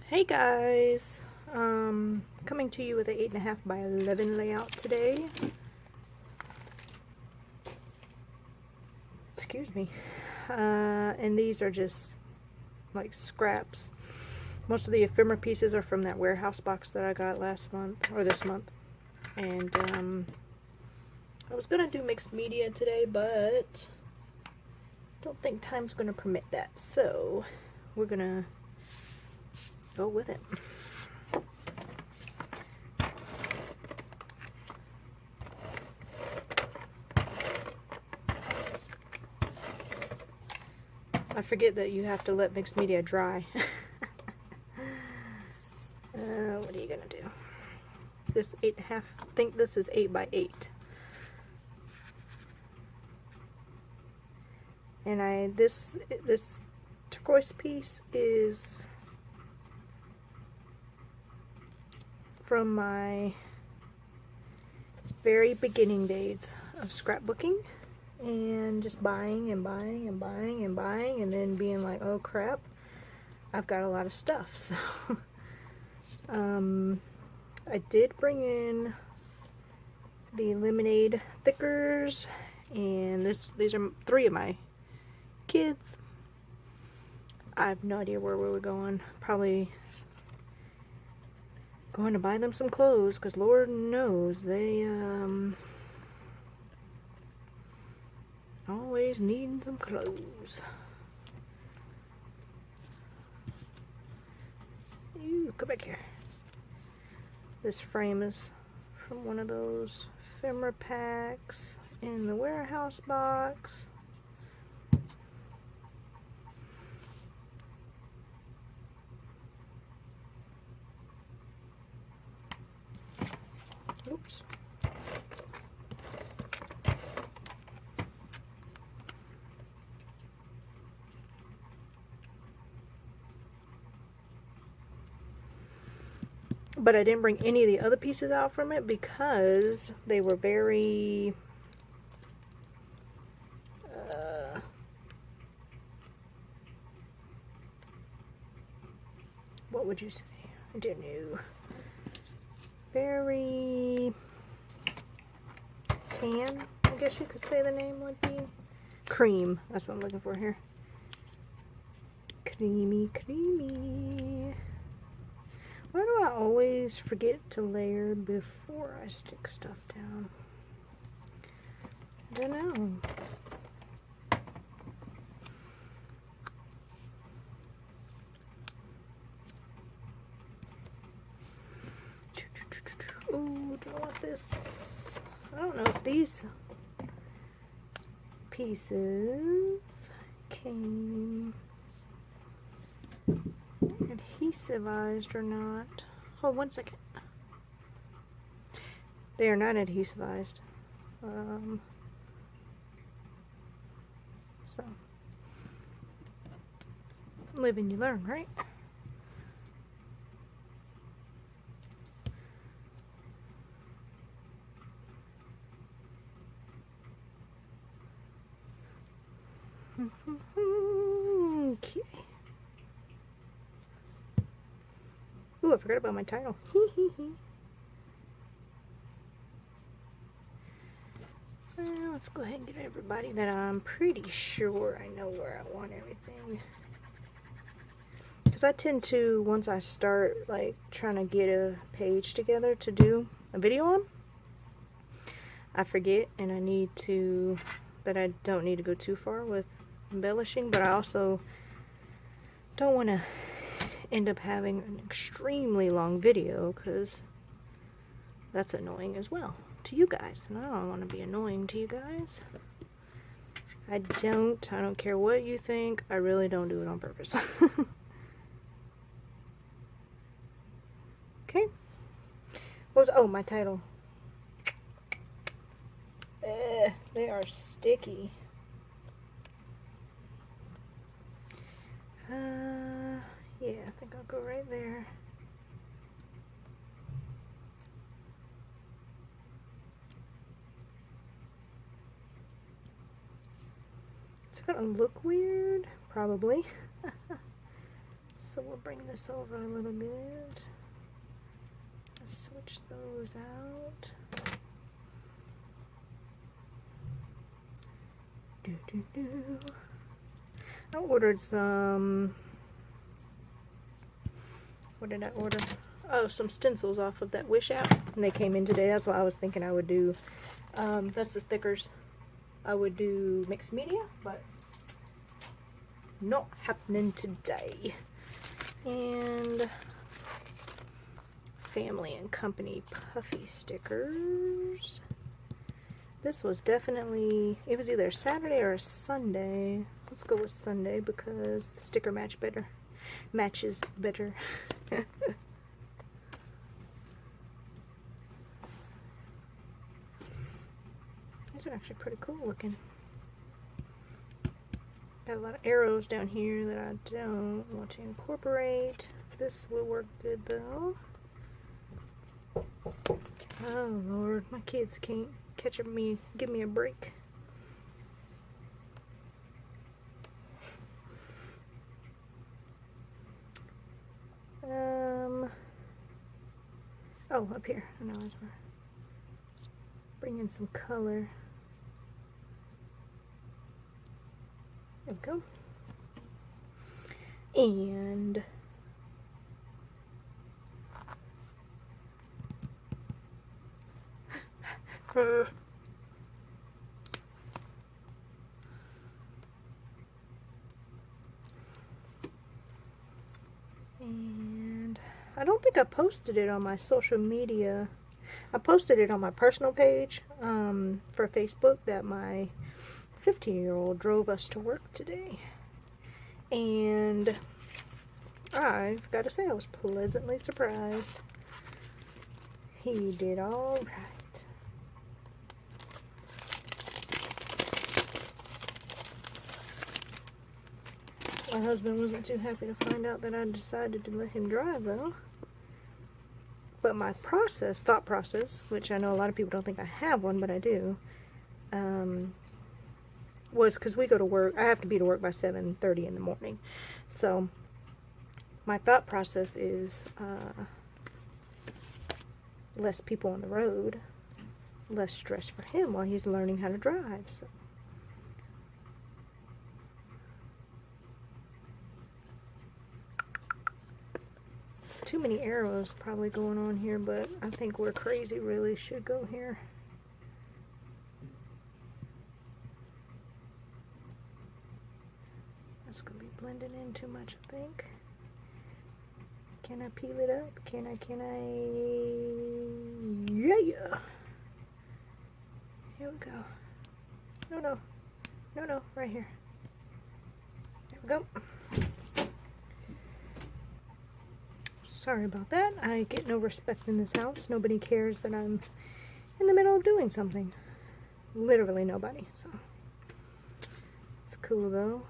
Hey guys, coming to you with an 8.5 by 11 layout today. Excuse me. And these are just like scraps. Most of the ephemera pieces are from that warehouse box that I got last month, or this month. And I was gonna do mixed media today, but don't think time's gonna permit that. So we're gonna go with it. I forget that you have to let mixed media dry. What are you gonna do? This 8.5, I think this is 8 by 8. And this turquoise piece is from my very beginning days of scrapbooking and just buying and buying and buying and buying and then being like, oh crap, I've got a lot of stuff. So I did bring in the lemonade thickers, and these are 3 of my kids. I have no idea where we were going. Probably going to buy them some clothes, because Lord knows they always need some clothes. You come back here. This frame is from one of those ephemera packs in the warehouse box. Oops. But I didn't bring any of the other pieces out from it because they were very what would you say? I don't know. Very tan, I guess you could say the name would be. Cream, that's what I'm looking for here. Creamy, creamy. Why do I always forget to layer before I stick stuff down? I don't know. Ooh, do I want this? I don't know if these pieces came adhesivized or not. Hold 1 second. They are not adhesivized. So, live and you learn, right? Okay. Ooh, I forgot about my title. Let's go ahead and get everybody that I'm pretty sure I know where I want everything. Because I tend to, once I start like trying to get a page together to do a video on, I forget, and I need to, that I don't need to go too far with embellishing, but I also don't want to end up having an extremely long video, because that's annoying as well to you guys, and I don't want to be annoying to you guys. I don't care what you think, I really don't do it on purpose. Okay, what was, oh, my title. They are sticky. Yeah, I think I'll go right there. It's gonna look weird, probably. So we'll bring this over a little bit. Let's switch those out. I ordered some, what did I order? Oh, some stencils off of that Wish app, and they came in today. That's why I was thinking I would do, that's the stickers. I would do mixed media, but not happening today. And family and company puffy stickers. This was definitely, it was either Saturday or Sunday. Let's go with Sunday because the sticker matches better. These are actually pretty cool looking. Got a lot of arrows down here that I don't want to incorporate. This will work good though. Oh Lord, my kids can't catch me, give me a break. Oh, up here. I know as we're bringing some color. There we go. And I don't think I posted it on my social media. I posted it on my personal page for Facebook that my 15-year-old drove us to work today. And I've got to say I was pleasantly surprised. He did all right. My husband wasn't too happy to find out that I decided to let him drive though. But my thought process, which I know a lot of people don't think I have one, but I do, was because we go to work, I have to be to work by 7:30 in the morning. So my thought process is less people on the road, less stress for him while he's learning how to drive. So. Too many arrows probably going on here, but I think where crazy really should go here. That's going to be blending in too much, I think. Can I peel it up? Can I? Yeah! Here we go. No, right here. There we go. Sorry about that. I get no respect in this house. Nobody cares that I'm in the middle of doing something. Literally nobody. So it's cool though.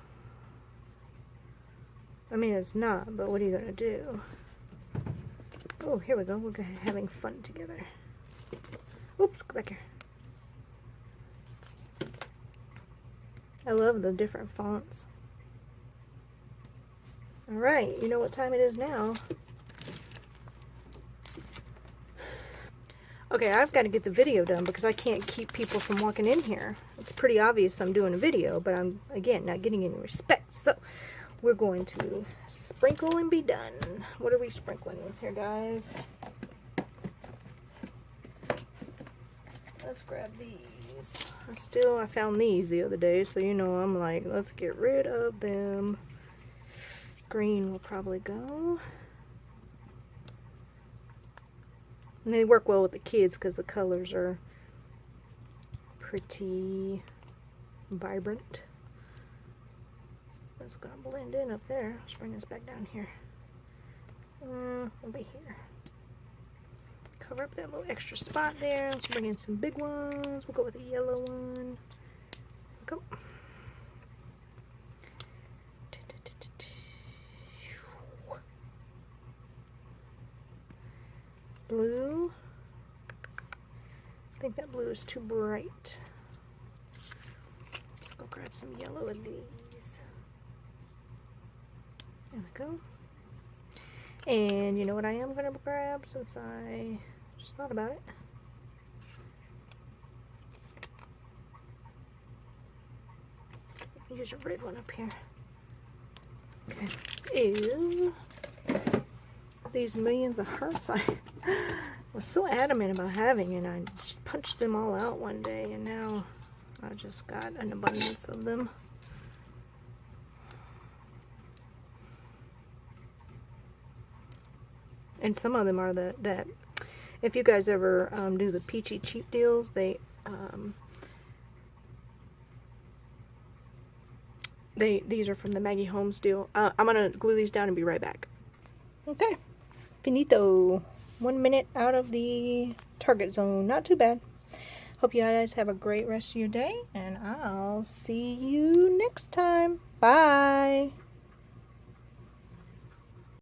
I mean, it's not, but what are you gonna do? Oh, here we go. We're having fun together. Oops, go back here. I love the different fonts. Alright, you know what time it is now. Okay, I've got to get the video done because I can't keep people from walking in here. It's pretty obvious I'm doing a video, but I'm, again, not getting any respect. So, we're going to sprinkle and be done. What are we sprinkling with here, guys? Let's grab these. I found these the other day, so you know I'm like, let's get rid of them. Green will probably go. And they work well with the kids because the colors are pretty vibrant. That's going to blend in up there. Let's bring this back down here. We'll be here. Cover up that little extra spot there. Let's bring in some big ones. We'll go with the yellow one. Go. Blue. I think that blue is too bright. Let's go grab some yellow of these. There we go. And you know what I am going to grab since I just thought about it? Use a red one up here. Okay. Is these millions of hearts I was so adamant about having, and I just punched them all out one day, and now I just got an abundance of them. And some of them are that if you guys ever do the peachy cheap deals, these are from the Maggie Holmes deal. I'm gonna glue these down and be right back. Okay, finito. 1 minute out of the target zone. Not too bad. Hope you guys have a great rest of your day, and I'll see you next time. Bye.